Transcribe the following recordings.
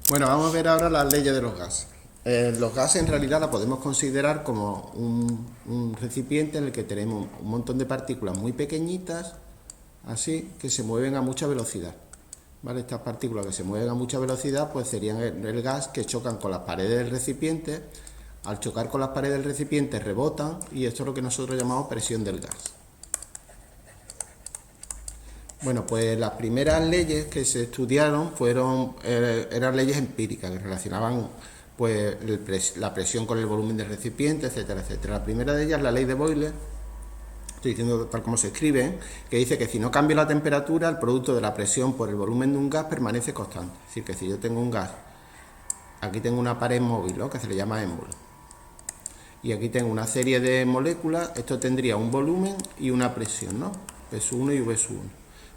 Bueno, vamos a ver ahora las leyes de los gases. Los gases en realidad la podemos considerar como un recipiente en el que tenemos un montón de partículas muy pequeñitas, así, que se mueven a mucha velocidad. ¿Vale? Estas partículas que se mueven a mucha velocidad pues serían el gas, que chocan con las paredes del recipiente. Al chocar con las paredes del recipiente rebotan y esto es lo que nosotros llamamos presión del gas. Bueno, pues las primeras leyes que se estudiaron eran leyes empíricas que relacionaban pues la presión con el volumen del recipiente, etcétera, etcétera. La primera de ellas, la ley de Boyle, estoy diciendo tal como se escribe, que dice que si no cambio la temperatura, el producto de la presión por el volumen de un gas permanece constante. Es decir, que si yo tengo un gas, aquí tengo una pared móvil, ¿no?, que se le llama émbolo, y aquí tengo una serie de moléculas, esto tendría un volumen y una presión, ¿no? P1 y V1.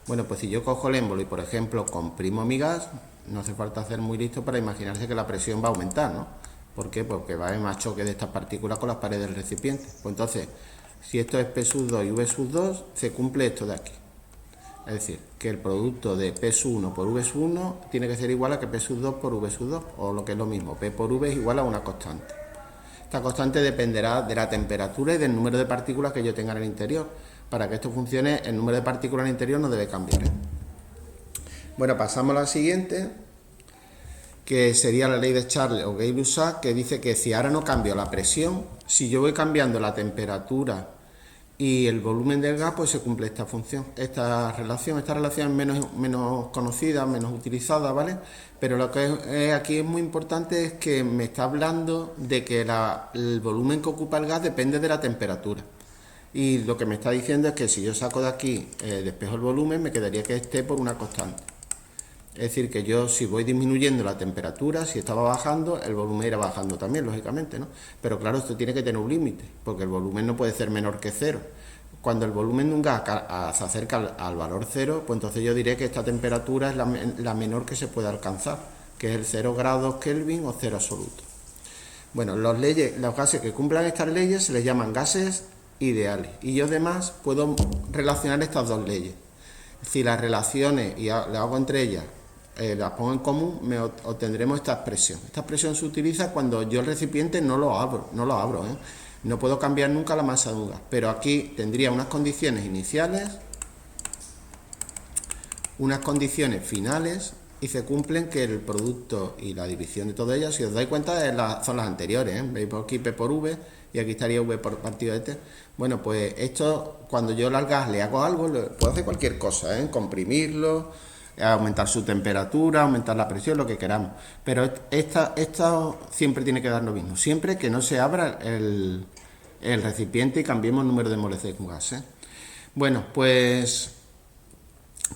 Bueno, pues si yo cojo el émbolo y, por ejemplo, comprimo mi gas, no hace falta ser muy listo para imaginarse que la presión va a aumentar, ¿no? ¿Por qué? Porque va a haber más choque de estas partículas con las paredes del recipiente. Pues entonces, si esto es P2 y V2, se cumple esto de aquí. Es decir, que el producto de P1 por V1 tiene que ser igual a que P2 por V2, o lo que es lo mismo, P por V es igual a una constante. Esta constante dependerá de la temperatura y del número de partículas que yo tenga en el interior. Para que esto funcione, el número de partículas en el interior no debe cambiar, ¿eh? Bueno, pasamos a la siguiente, que sería la ley de Charles o Gay-Lussac, que dice que si ahora no cambio la presión, si yo voy cambiando la temperatura y el volumen del gas, pues se cumple esta función, esta relación. Esta relación es menos conocida, menos utilizada, ¿vale? Pero lo que aquí es muy importante es que me está hablando de que el volumen que ocupa el gas depende de la temperatura. Y lo que me está diciendo es que si yo saco de aquí, despejo el volumen, me quedaría que esté por una constante. Es decir, que yo, si voy disminuyendo la temperatura, si estaba bajando, el volumen irá bajando también, lógicamente, ¿no? Pero claro, esto tiene que tener un límite, porque el volumen no puede ser menor que cero. Cuando el volumen de un gas se acerca al valor cero, pues entonces yo diré que esta temperatura es la menor que se puede alcanzar, que es el 0 grados Kelvin o cero absoluto. Bueno, los gases que cumplan estas leyes se les llaman gases ideales. Y yo además puedo relacionar estas dos leyes. Si las relaciones y las hago entre ellas, las pongo en común, obtendremos esta expresión. Esta expresión se utiliza cuando yo el recipiente no lo abro, ¿eh? No puedo cambiar nunca la masa de un gas, pero aquí tendría unas condiciones iniciales, unas condiciones finales, y se cumplen que el producto y la división de todas ellas, si os dais cuenta, son las anteriores, ¿eh? Veis por aquí P por V y aquí estaría V por partido de T. Bueno, pues esto, cuando yo al gas le hago algo, puedo hacer cualquier cosa, ¿eh? Comprimirlo, aumentar su temperatura, aumentar la presión, lo que queramos. Pero esta siempre tiene que dar lo mismo, siempre que no se abra el recipiente y cambiemos el número de moléculas de gas, ¿eh? Bueno, pues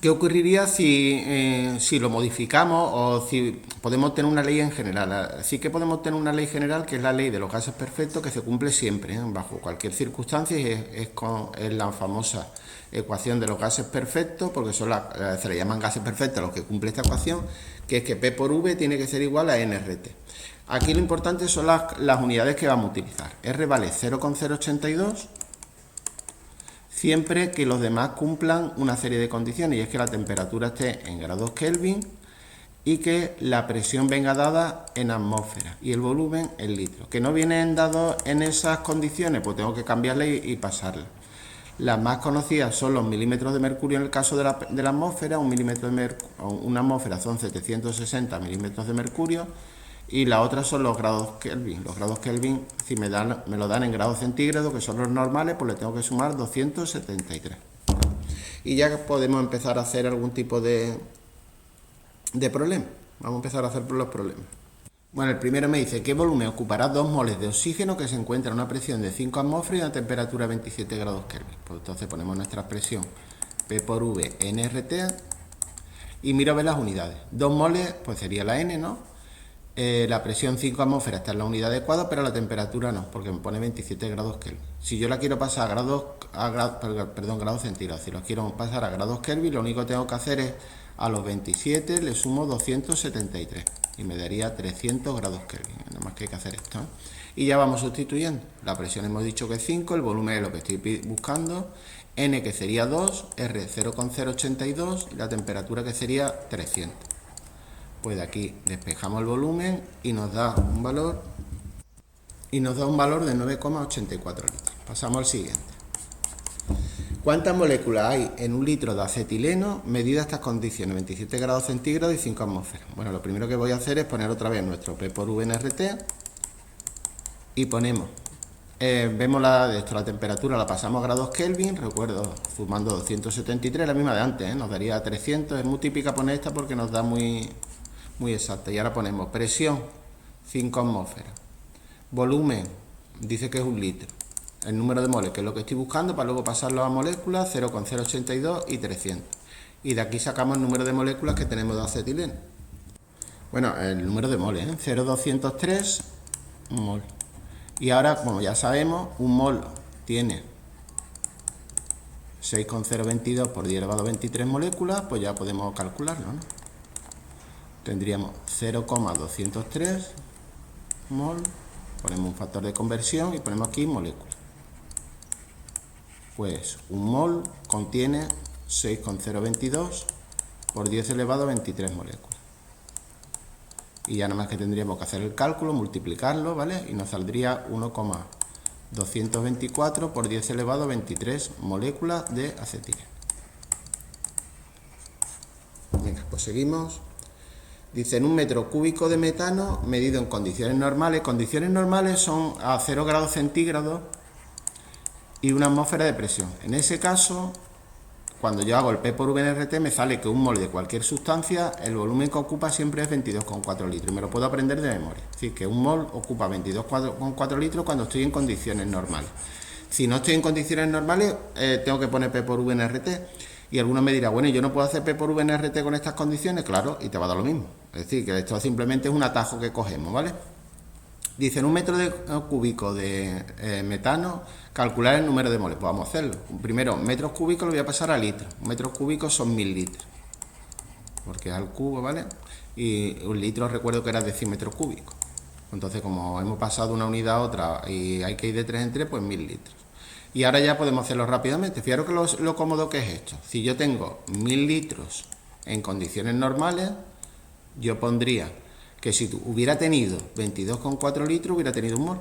¿qué ocurriría si lo modificamos o si podemos tener una ley en general? Sí que podemos tener una ley general, que es la ley de los gases perfectos, que se cumple siempre, ¿eh? Bajo cualquier circunstancia, y es la famosa ecuación de los gases perfectos, porque se le llaman gases perfectos a los que cumple esta ecuación, que es que P por V tiene que ser igual a NRT. Aquí lo importante son las unidades que vamos a utilizar. R vale 0,082, siempre que los demás cumplan una serie de condiciones, y es que la temperatura esté en grados Kelvin y que la presión venga dada en atmósfera y el volumen en litros. Que no vienen dados en esas condiciones, pues tengo que cambiarla y pasarla. Las más conocidas son los milímetros de mercurio en el caso de la atmósfera. Una atmósfera son 760 milímetros de mercurio, y la otra son los grados Kelvin. Los grados Kelvin, si me lo dan en grados centígrados, que son los normales, pues le tengo que sumar 273. Y ya podemos empezar a hacer algún tipo de problema. Vamos a empezar a hacer los problemas. Bueno, el primero me dice: ¿qué volumen ocupará 2 moles de oxígeno que se encuentra a una presión de 5 atmósferas y a una temperatura de 27 grados Kelvin? Pues entonces ponemos nuestra expresión P por V NRT y miro a ver las unidades. 2 moles, pues sería la N, ¿no? La presión 5 atmósferas está en la unidad adecuada, pero la temperatura no, porque me pone 27 grados Kelvin. Si yo la quiero pasar grados centígrados, si lo quiero pasar a grados Kelvin, lo único que tengo que hacer es a los 27 le sumo 273 y me daría 300 grados Kelvin. Nada más que hay que hacer esto, ¿eh? Y ya vamos sustituyendo. La presión hemos dicho que es 5, el volumen es lo que estoy buscando, N que sería 2, R 0,082 y la temperatura que sería 300. Pues de aquí despejamos el volumen y nos da un valor de 9,84 litros. Pasamos al siguiente. ¿Cuántas moléculas hay en un litro de acetileno medido a estas condiciones? 27 grados centígrados y 5 atmósferas. Bueno, lo primero que voy a hacer es poner otra vez nuestro P por V en RT y ponemos, vemos la temperatura, la pasamos a grados Kelvin, recuerdo, sumando 273, la misma de antes, nos daría 300, es muy típica poner esta porque nos da muy exacta. Y ahora ponemos presión, 5 atmósferas, volumen, dice que es un litro. El número de moles, que es lo que estoy buscando, para luego pasarlo a moléculas, 0,082 y 300. Y de aquí sacamos el número de moléculas que tenemos de acetileno. Bueno, el número de moles, 0,203 mol. Y ahora, como ya sabemos, un mol tiene 6,022 por 10 elevado a 23 moléculas, pues ya podemos calcularlo, ¿no? Tendríamos 0,203 mol, ponemos un factor de conversión y ponemos aquí moléculas. Pues un mol contiene 6,022 por 10 elevado a 23 moléculas. Y ya nada más que tendríamos que hacer el cálculo, multiplicarlo, ¿vale? Y nos saldría 1,224 por 10 elevado a 23 moléculas de acetileno. Venga, pues seguimos. Dice, en un metro cúbico de metano medido en condiciones normales. Condiciones normales son a 0 grados centígrados y una atmósfera de presión. En ese caso, cuando yo hago el P por V en RT, me sale que un mol de cualquier sustancia, el volumen que ocupa siempre es 22,4 litros. Y me lo puedo aprender de memoria. Es decir, que un mol ocupa 22,4 litros cuando estoy en condiciones normales. Si no estoy en condiciones normales, tengo que poner P por V en RT. Y alguno me dirá, bueno, yo no puedo hacer P por V en RT con estas condiciones. Claro, y te va a dar lo mismo. Es decir, que esto simplemente es un atajo que cogemos, ¿vale? Dice, en un metro cúbico de metano, calcular el número de moles. Pues vamos a hacerlo. Primero, metros cúbicos lo voy a pasar a litros. Metros cúbicos son 1000 litros. Porque es al cubo, ¿vale? Y un litro recuerdo que era decímetros cúbicos. Entonces, como hemos pasado de una unidad a otra y hay que ir de 3 en 3, pues 1000 litros. Y ahora ya podemos hacerlo rápidamente. Fijaros que lo cómodo que es esto. Si yo tengo 1000 litros en condiciones normales, yo pondría que si hubiera tenido 22,4 litros, hubiera tenido un mol.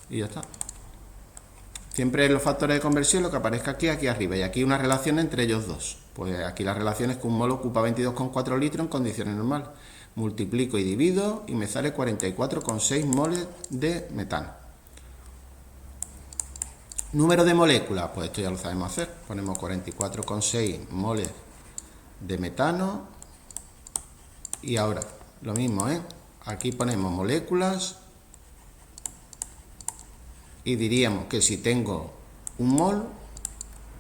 Y ya está. Siempre en los factores de conversión lo que aparezca aquí arriba. Y aquí una relación entre ellos dos. Pues aquí la relación es que un mol ocupa 22,4 litros en condiciones normales. Multiplico y divido y me sale 44,6 moles de metano. Número de moléculas, pues esto ya lo sabemos hacer. Ponemos 44,6 moles de metano. Y ahora, lo mismo, aquí ponemos moléculas. Y diríamos que si tengo un mol,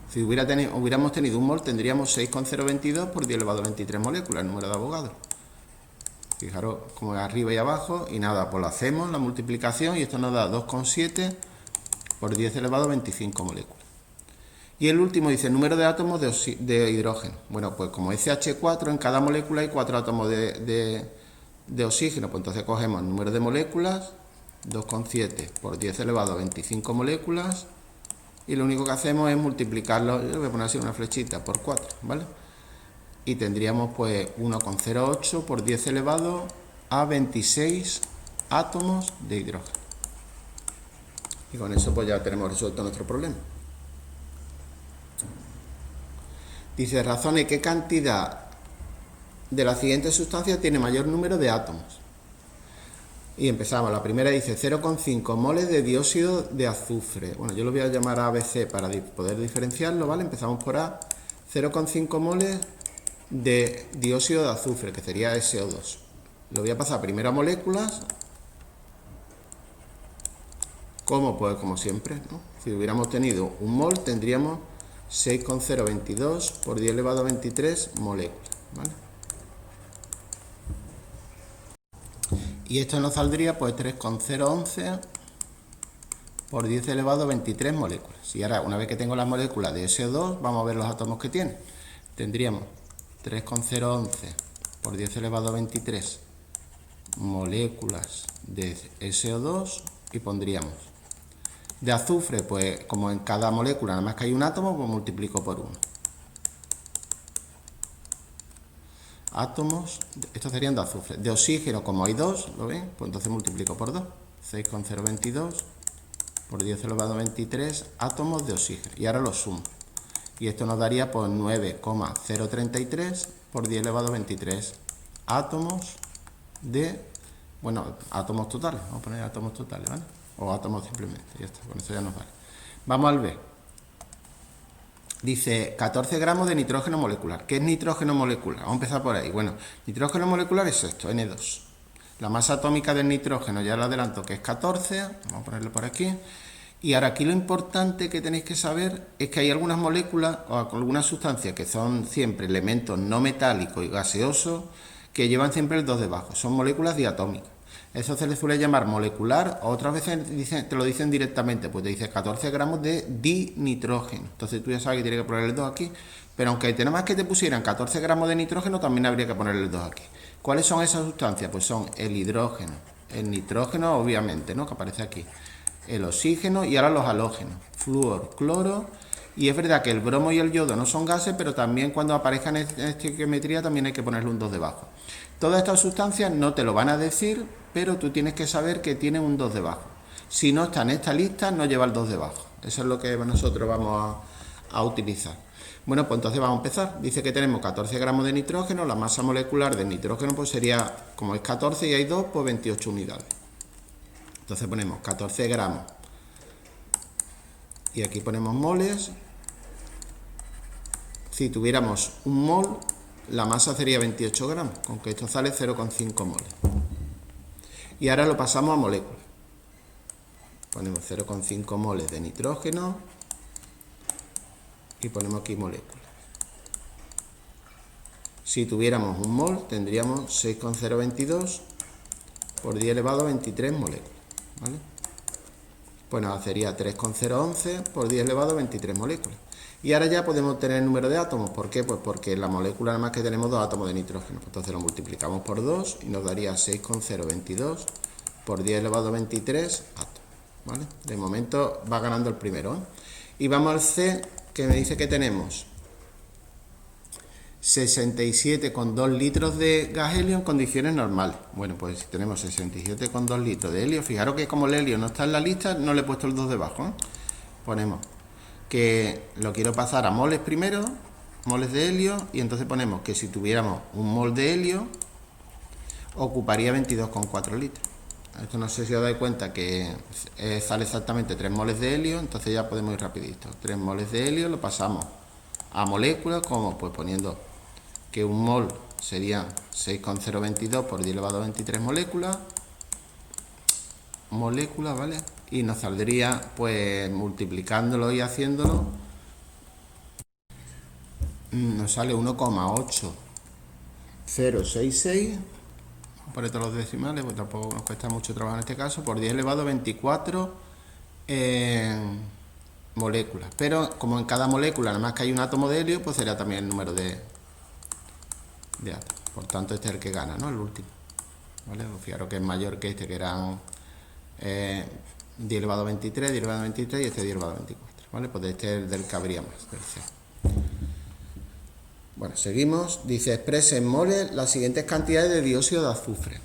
si hubiéramos tenido un mol, tendríamos 6,022 por 10 elevado a 23 moléculas, el número de Avogadro. Fijaros como es arriba y abajo, y nada, pues lo hacemos, la multiplicación, y esto nos da 2,7 por 10 elevado a 25 moléculas. Y el último dice el número de átomos de hidrógeno. Bueno, pues como es CH4, en cada molécula hay 4 átomos de oxígeno, pues entonces cogemos el número de moléculas, 2,7 por 10 elevado a 25 moléculas, y lo único que hacemos es multiplicarlo, yo voy a poner así una flechita, por 4, ¿vale? Y tendríamos pues 1,08 por 10 elevado a 26 átomos de hidrógeno. Y con eso pues ya tenemos resuelto nuestro problema. Dice, razone qué cantidad de la siguiente sustancia tiene mayor número de átomos. Y empezamos, la primera dice 0,5 moles de dióxido de azufre. Bueno, yo lo voy a llamar ABC para poder diferenciarlo, ¿vale? Empezamos por A, 0,5 moles de dióxido de azufre, que sería SO2. Lo voy a pasar primero a moléculas, como pues como siempre, ¿no? Si hubiéramos tenido un mol, tendríamos 6,022 por 10 elevado a 23 moléculas, ¿vale? Y esto nos saldría pues 3,011 por 10 elevado a 23 moléculas. Y ahora, una vez que tengo las moléculas de SO2, vamos a ver los átomos que tiene. Tendríamos 3,011 por 10 elevado a 23 moléculas de SO2 y pondríamos de azufre, pues como en cada molécula nada más que hay un átomo, pues multiplico por 1. átomos, estos serían de azufre. De oxígeno, como hay 2, ¿lo ven? Pues entonces multiplico por 2. 6,022 por 10 elevado a 23 átomos de oxígeno. Y ahora lo sumo. Y esto nos daría pues 9,033 por 10 elevado a 23 átomos de, bueno, átomos totales. Vamos a poner átomos totales, ¿vale? O átomos simplemente. Ya está, con eso ya nos vale. Vamos al B. Dice 14 gramos de nitrógeno molecular. ¿Qué es nitrógeno molecular? Vamos a empezar por ahí. Bueno, nitrógeno molecular es esto, N2. La masa atómica del nitrógeno, ya lo adelanto, que es 14. Vamos a ponerlo por aquí. Y ahora aquí lo importante que tenéis que saber es que hay algunas moléculas o algunas sustancias que son siempre elementos no metálicos y gaseosos que llevan siempre el 2 debajo. Son moléculas diatómicas. Eso se le suele llamar molecular, o otras veces te lo dicen directamente, pues te dice 14 gramos de dinitrógeno. Entonces tú ya sabes que tienes que poner el 2 aquí, pero aunque tenemos que te pusieran 14 gramos de nitrógeno, también habría que poner el 2 aquí. ¿Cuáles son esas sustancias? Pues son el hidrógeno, el nitrógeno obviamente, ¿no? Que aparece aquí, el oxígeno y ahora los halógenos, flúor, cloro. Y es verdad que el bromo y el yodo no son gases, pero también cuando aparezcan en estequiometría también hay que ponerle un 2 debajo. Todas estas sustancias no te lo van a decir, pero tú tienes que saber que tienen un 2 debajo. Si no está en esta lista, no lleva el 2 debajo. Eso es lo que nosotros vamos a utilizar. Bueno, pues entonces vamos a empezar. Dice que tenemos 14 gramos de nitrógeno, la masa molecular del nitrógeno pues sería, como es 14 y hay 2, pues 28 unidades. Entonces ponemos 14 gramos. Y aquí ponemos moles. Si tuviéramos un mol, la masa sería 28 gramos, con que esto sale 0,5 moles. Y ahora lo pasamos a moléculas. Ponemos 0,5 moles de nitrógeno y ponemos aquí moléculas. Si tuviéramos un mol, tendríamos 6,022 por 10 elevado a 23 moléculas, ¿vale? Pues nos sería 3,011 por 10 elevado a 23 moléculas. Y ahora ya podemos tener el número de átomos. ¿Por qué? Pues porque en la molécula nada más que tenemos 2 átomos de nitrógeno. Entonces lo multiplicamos por 2 y nos daría 6,022 por 10 elevado a 23 átomos, ¿vale? De momento va ganando el primero, ¿eh? Y vamos al C, que me dice que tenemos 67,2 litros de gas helio en condiciones normales. Bueno, pues si tenemos 67,2 litros de helio, fijaros que como el helio no está en la lista, no le he puesto el 2 debajo, ¿eh? Ponemos que lo quiero pasar a moles primero, moles de helio, y entonces ponemos que si tuviéramos un mol de helio, ocuparía 22,4 litros. Esto no sé si os dais cuenta que sale exactamente 3 moles de helio, entonces ya podemos ir rapidito. 3 moles de helio lo pasamos a moléculas, como pues poniendo que un mol sería 6,022 por 10 elevado a 23 moléculas, ¿vale? Y nos saldría, pues multiplicándolo y haciéndolo, nos sale 1,8066, por todos los decimales, pues tampoco nos cuesta mucho trabajo en este caso, por 10 elevado a 24 moléculas. Pero como en cada molécula nada más que hay un átomo de helio, pues sería también el número de átomos. Por tanto, este es el que gana, ¿no? El último, ¿vale? Pues fijaros que es mayor que este, que eran 10 elevado a 23, 10 elevado a 23 y este 10 elevado a 24, ¿vale? Pues este es el del que habría más, del C. Bueno, seguimos. Dice, exprese en moles las siguientes cantidades de dióxido de azufre.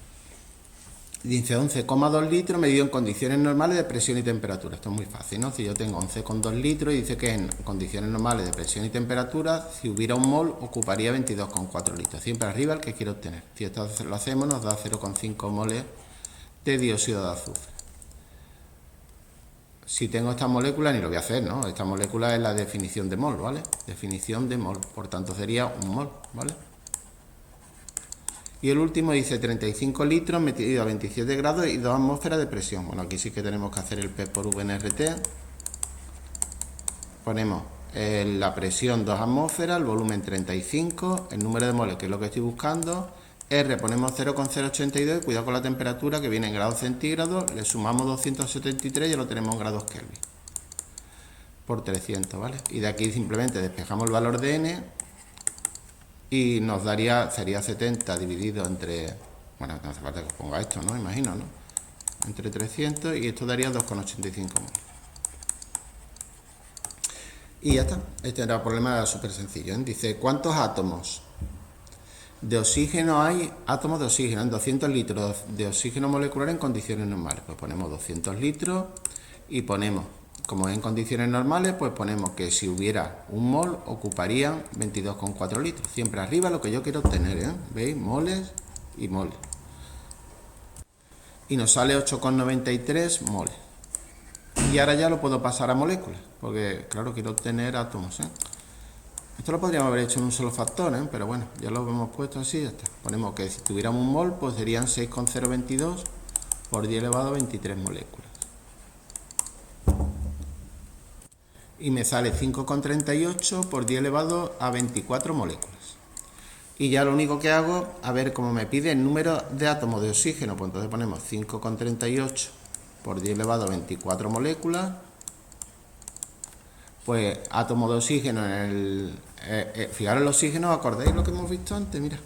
Dice 11,2 litros medido en condiciones normales de presión y temperatura. Esto es muy fácil, ¿no? Si yo tengo 11,2 litros y dice que en condiciones normales de presión y temperatura, si hubiera un mol, ocuparía 22,4 litros. Siempre arriba el que quiero obtener. Si esto lo hacemos, nos da 0,5 moles de dióxido de azufre. Si tengo esta molécula, ni lo voy a hacer, ¿no? Esta molécula es la definición de mol, ¿vale? Definición de mol. Por tanto, sería un mol, ¿vale? Y el último dice 35 litros metido a 27 grados y 2 atmósferas de presión. Bueno, aquí sí que tenemos que hacer el P por V en RT. Ponemos la presión 2 atmósferas, el volumen 35, el número de moles, que es lo que estoy buscando. R ponemos 0,082, cuidado con la temperatura que viene en grados centígrados, le sumamos 273 y ya lo tenemos en grados Kelvin. Por 300, ¿vale? Y de aquí simplemente despejamos el valor de N y nos daría, sería 70 dividido entre, bueno, no hace falta que os ponga esto, ¿no? Imagino, ¿no? Entre 300 y esto daría 2,85 moles. Y ya está. Este era el problema súper sencillo, ¿eh? Dice, ¿cuántos átomos de oxígeno hay átomos de oxígeno en 200 litros de oxígeno molecular en condiciones normales. Pues ponemos 200 litros y ponemos, como es en condiciones normales, pues ponemos que si hubiera un mol ocuparían 22,4 litros. Siempre arriba lo que yo quiero obtener, ¿eh? ¿Veis? Moles y moles. Y nos sale 8,93 moles. Y ahora ya lo puedo pasar a moléculas, porque claro, quiero obtener átomos, ¿eh? Esto lo podríamos haber hecho en un solo factor, ¿eh? Pero bueno, ya lo hemos puesto así, ya está. Ponemos que si tuviéramos un mol, pues serían 6,022 por 10 elevado a 23 moléculas. Y me sale 5,38 por 10 elevado a 24 moléculas. Y ya lo único que hago, a ver, como me pide el número de átomos de oxígeno, pues entonces ponemos 5,38 por 10 elevado a 24 moléculas. Pues átomos de oxígeno en el... fijaros el oxígeno, ¿acordáis lo que hemos visto antes? Mira,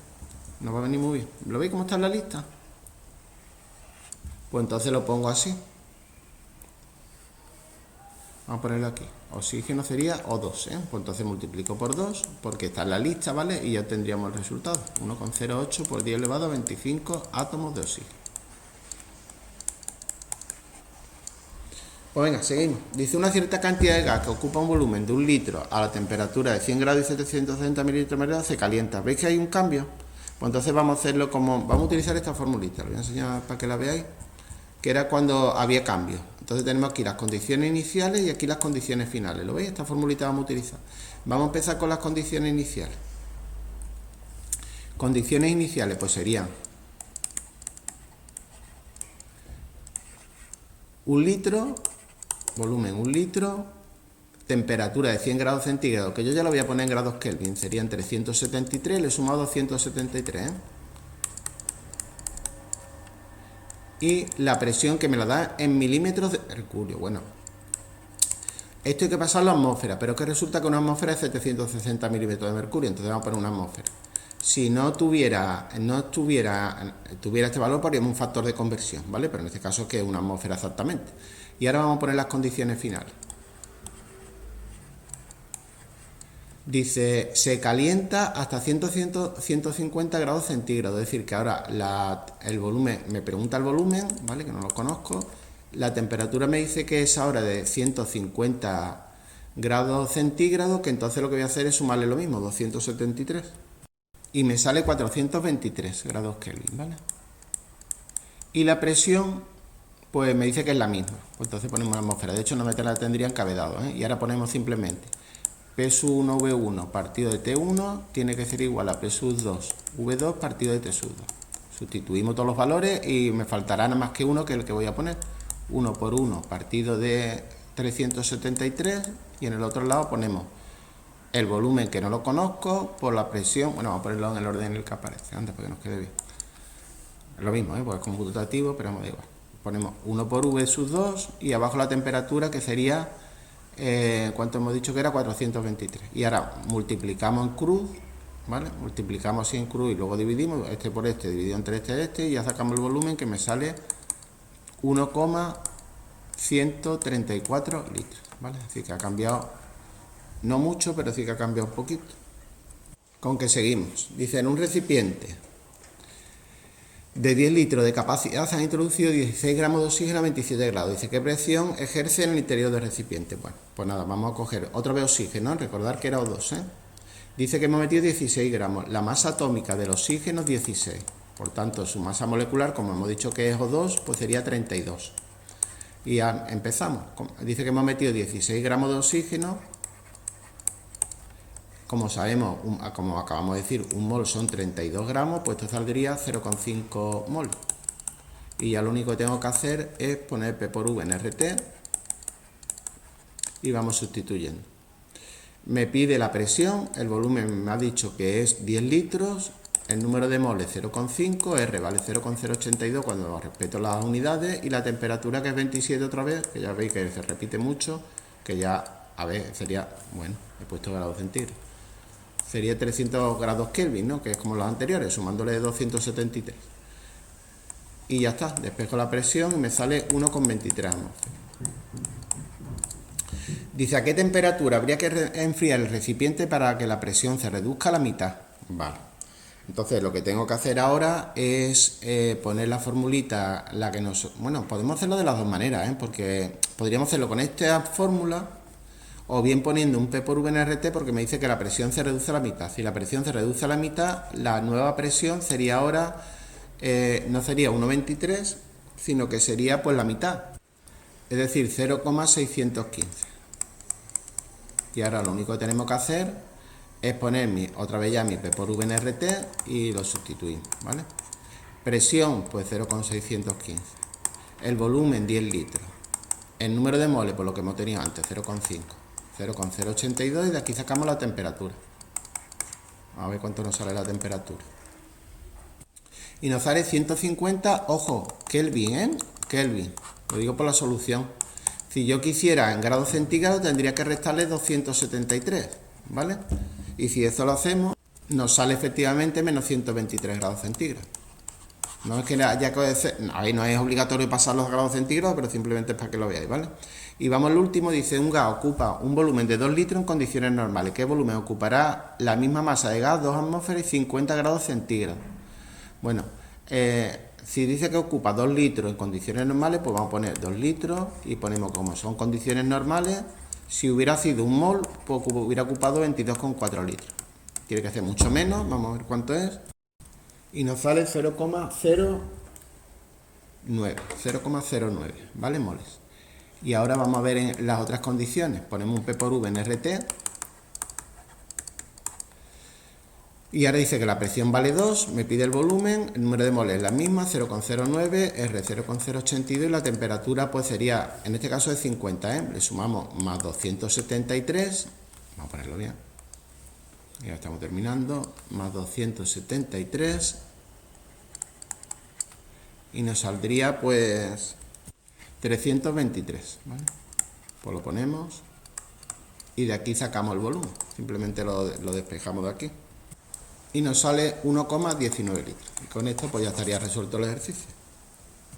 nos va a venir muy bien. ¿Lo veis cómo está en la lista? Pues entonces lo pongo así. Vamos a ponerlo aquí. Oxígeno sería O2, ¿eh? Pues entonces multiplico por 2, porque está en la lista, ¿vale? Y ya tendríamos el resultado. 1,08 por 10 elevado a 25 átomos de oxígeno. Pues venga, seguimos. Dice una cierta cantidad de gas que ocupa un volumen de 1 litro a la temperatura de 100 grados y 760 mililitros de mercado se calienta. ¿Veis que hay un cambio? Pues entonces vamos a hacerlo como... Vamos a utilizar esta formulita. Lo voy a enseñar para que la veáis. Que era cuando había cambio. Entonces tenemos aquí las condiciones iniciales y aquí las condiciones finales. ¿Lo veis? Esta formulita vamos a utilizar. Vamos a empezar con las condiciones iniciales. Condiciones iniciales pues serían 1 litro, volumen 1 litro, temperatura de 100 grados centígrados, que yo ya lo voy a poner en grados Kelvin, serían 373, le he sumado 273, ¿eh? Y la presión que me la da en milímetros de mercurio. Bueno, esto hay que pasarlo a atmósfera, pero que resulta que una atmósfera es 760 milímetros de mercurio, entonces vamos a poner una atmósfera. Si no tuviera este valor, pondríamos un factor de conversión, ¿vale? Pero en este caso que es una atmósfera exactamente. Y ahora vamos a poner las condiciones finales. Dice, se calienta hasta 150 grados centígrados, es decir, que ahora el volumen, me pregunta el volumen, ¿vale? Que no lo conozco. La temperatura me dice que es ahora de 150 grados centígrados, que entonces lo que voy a hacer es sumarle lo mismo, 273. Y me sale 423 grados Kelvin, ¿vale? Y la presión, pues me dice que es la misma. Pues entonces ponemos una atmósfera. De hecho, no me la tendría encabezado, ¿eh? Y ahora ponemos simplemente P sub 1 V1 partido de T1 tiene que ser igual a P sub 2 V2 partido de T sub 2. Sustituimos todos los valores y me faltará nada más que uno, que es el que voy a poner. 1 por 1 partido de 373 y en el otro lado ponemos el volumen, que no lo conozco, por la presión. Bueno, vamos a ponerlo en el orden en el que aparece antes para que nos quede bien. Es lo mismo, porque es computativo, pero da igual. Ponemos 1 por V sub 2 y abajo la temperatura, que sería... ¿cuánto hemos dicho que era? 423. Y ahora multiplicamos en cruz, ¿vale? Multiplicamos así en cruz y luego dividimos este por este, dividido entre este y ya sacamos el volumen, que me sale 1,134 litros, ¿vale? Así que ha cambiado, no mucho, pero sí que ha cambiado un poquito. ¿Con qué seguimos? Dice, en un recipiente de 10 litros de capacidad se han introducido 16 gramos de oxígeno a 27 grados. Dice, ¿qué presión ejerce en el interior del recipiente? Bueno, pues nada, vamos a coger otra vez oxígeno, recordar que era O2, ¿eh? Dice que hemos metido 16 gramos. La masa atómica del oxígeno es 16. Por tanto, su masa molecular, como hemos dicho que es O2, pues sería 32. Y ya empezamos. Dice que hemos metido 16 gramos de oxígeno. Como sabemos, como acabamos de decir, un mol son 32 gramos, pues esto saldría 0,5 mol. Y ya lo único que tengo que hacer es poner P por V en RT y vamos sustituyendo. Me pide la presión, el volumen me ha dicho que es 10 litros, el número de moles 0,5, R vale 0,082 cuando respeto las unidades y la temperatura, que es 27 otra vez, que ya veis que se repite mucho, que ya, a ver, sería, bueno, he puesto grados centígrados. Sería 300 grados Kelvin, ¿no? Que es como los anteriores, sumándole 273. Y ya está, despejo la presión y me sale 1,23. Dice, ¿a qué temperatura habría que enfriar el recipiente para que la presión se reduzca a la mitad? Vale. Entonces lo que tengo que hacer ahora es poner la formulita, la que nos... Bueno, podemos hacerlo de las dos maneras, porque podríamos hacerlo con esta fórmula o bien poniendo un P por V en RT, porque me dice que la presión se reduce a la mitad. Si la presión se reduce a la mitad, la nueva presión sería ahora, no sería 1,23, sino que sería pues la mitad, es decir, 0,615. Y ahora lo único que tenemos que hacer es poner otra vez ya mi P por V en RT y lo sustituimos, ¿vale? Presión, pues 0,615. El volumen, 10 litros. El número de moles, por lo que hemos tenido antes, 0,5. 0,082 y de aquí sacamos la temperatura. A ver cuánto nos sale la temperatura. Y nos sale 150, ojo, Kelvin, Kelvin. Lo digo por la solución. Si yo quisiera en grados centígrados, tendría que restarle 273, ¿vale? Y si eso lo hacemos, nos sale efectivamente menos 123 grados centígrados. No es que haya que... Ahí no es obligatorio pasar los grados centígrados, pero simplemente es para que lo veáis, ¿vale? Y vamos al último, dice, un gas ocupa un volumen de 2 litros en condiciones normales. ¿Qué volumen ocupará la misma masa de gas, 2 atmósferas y 50 grados centígrados? Bueno, si dice que ocupa 2 litros en condiciones normales, pues vamos a poner 2 litros y ponemos como son condiciones normales. Si hubiera sido un mol, pues hubiera ocupado 22,4 litros. Tiene que hacer mucho menos, vamos a ver cuánto es. Y nos sale 0,09, ¿vale? Moles. Y ahora vamos a ver en las otras condiciones. Ponemos un P por V en RT. Y ahora dice que la presión vale 2, me pide el volumen, el número de moles es la misma, 0,09, R 0,082 y la temperatura pues sería, en este caso es 50, le sumamos más 273, vamos a ponerlo bien, ya estamos terminando, más 273 y nos saldría pues 323, ¿vale? Pues lo ponemos y de aquí sacamos el volumen, simplemente lo despejamos de aquí. Y nos sale 1,19 litros. Y con esto pues ya estaría resuelto el ejercicio.